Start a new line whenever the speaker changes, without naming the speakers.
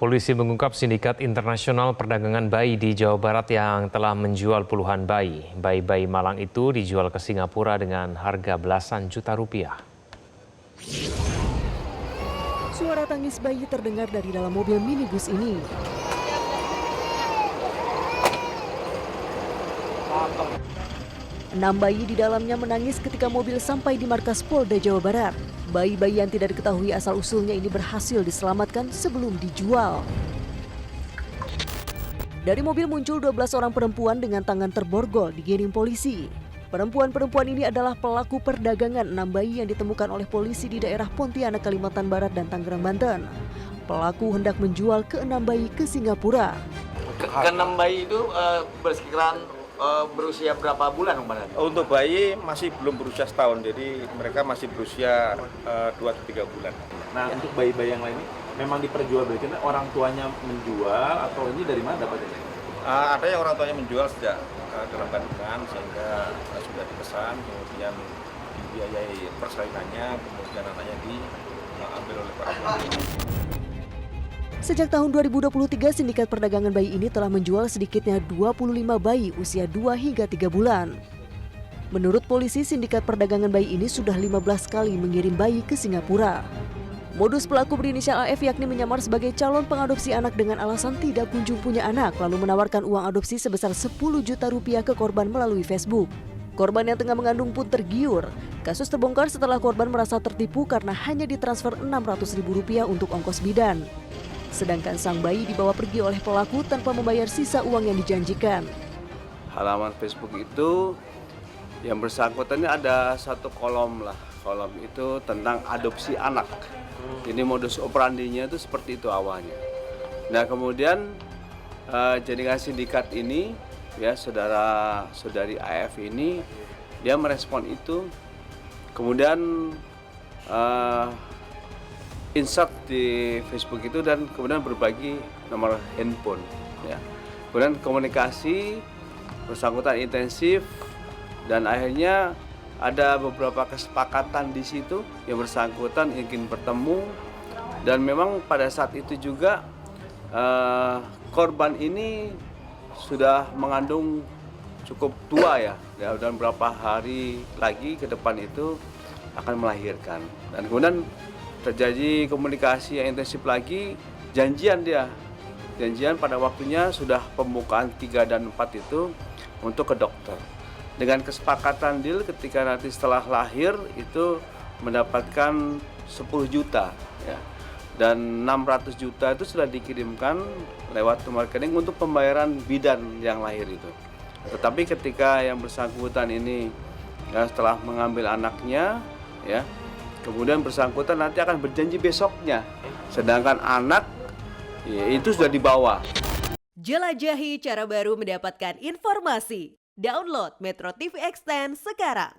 Polisi mengungkap sindikat internasional perdagangan bayi di Jawa Barat yang telah menjual puluhan bayi. Bayi-bayi malang itu dijual ke Singapura dengan harga belasan juta rupiah.
Suara tangis bayi terdengar dari dalam mobil minibus ini. Enam bayi di dalamnya menangis ketika mobil sampai di markas Polda Jawa Barat. Bayi-bayi yang tidak diketahui asal-usulnya ini berhasil diselamatkan sebelum dijual. Dari mobil muncul 12 orang perempuan dengan tangan terborgol digiring polisi. Perempuan-perempuan ini adalah pelaku perdagangan 6 bayi yang ditemukan oleh polisi di daerah Pontianak, Kalimantan Barat dan Tangerang, Banten. Pelaku hendak menjual ke-6 bayi ke Singapura.
Ke-6 bayi itu bersekitaran berusia berapa bulan, Bang?
Untuk bayi masih belum berusia setahun, jadi mereka masih berusia 2-3 bulan.
Nah, untuk bayi-bayi yang lain ini memang diperjualbelikan, orang tuanya menjual atau ini dari mana dapatnya?
Ada yang orang tuanya menjual sejak dalam kandungan sehingga sudah dipesan, kemudian dibiayai persalinannya, kemudian anaknya diambil oleh para pembeli.
Sejak tahun 2023, sindikat perdagangan bayi ini telah menjual sedikitnya 25 bayi usia 2 hingga 3 bulan. Menurut polisi, sindikat perdagangan bayi ini sudah 15 kali mengirim bayi ke Singapura. Modus pelaku berinisial AF yakni menyamar sebagai calon pengadopsi anak dengan alasan tidak kunjung punya anak, lalu menawarkan uang adopsi sebesar 10 juta rupiah ke korban melalui Facebook. Korban yang tengah mengandung pun tergiur. Kasus terbongkar setelah korban merasa tertipu karena hanya ditransfer Rp600.000 untuk ongkos bidan. Sedangkan sang bayi dibawa pergi oleh pelaku tanpa membayar sisa uang yang dijanjikan.
Halaman Facebook itu yang bersangkutan ini ada satu kolom lah. Kolom itu tentang adopsi anak. Jadi modus operandinya itu seperti itu awalnya. Nah kemudian jaringan sindikat ini, ya saudari AF ini, dia merespon itu. Kemudian insert di Facebook itu dan kemudian berbagi nomor handphone. Ya. Kemudian komunikasi bersangkutan intensif dan akhirnya ada beberapa kesepakatan di situ yang bersangkutan ingin bertemu dan memang pada saat itu juga korban ini sudah mengandung cukup tua ya dan beberapa hari lagi ke depan itu akan melahirkan dan kemudian terjadi komunikasi yang intensif lagi, janjian pada waktunya sudah pembukaan 3 dan 4 itu untuk ke dokter. Dengan kesepakatan deal ketika nanti setelah lahir itu mendapatkan 10 juta ya. Dan 600 juta itu sudah dikirimkan lewat nomor rekening untuk pembayaran bidan yang lahir itu. Tetapi ketika yang bersangkutan ini ya, setelah mengambil anaknya ya, kemudian bersangkutan nanti akan berjanji besoknya. Sedangkan anak ya, itu sudah dibawa.
Jelajahi cara baru mendapatkan informasi. Download Metro TV Extend sekarang.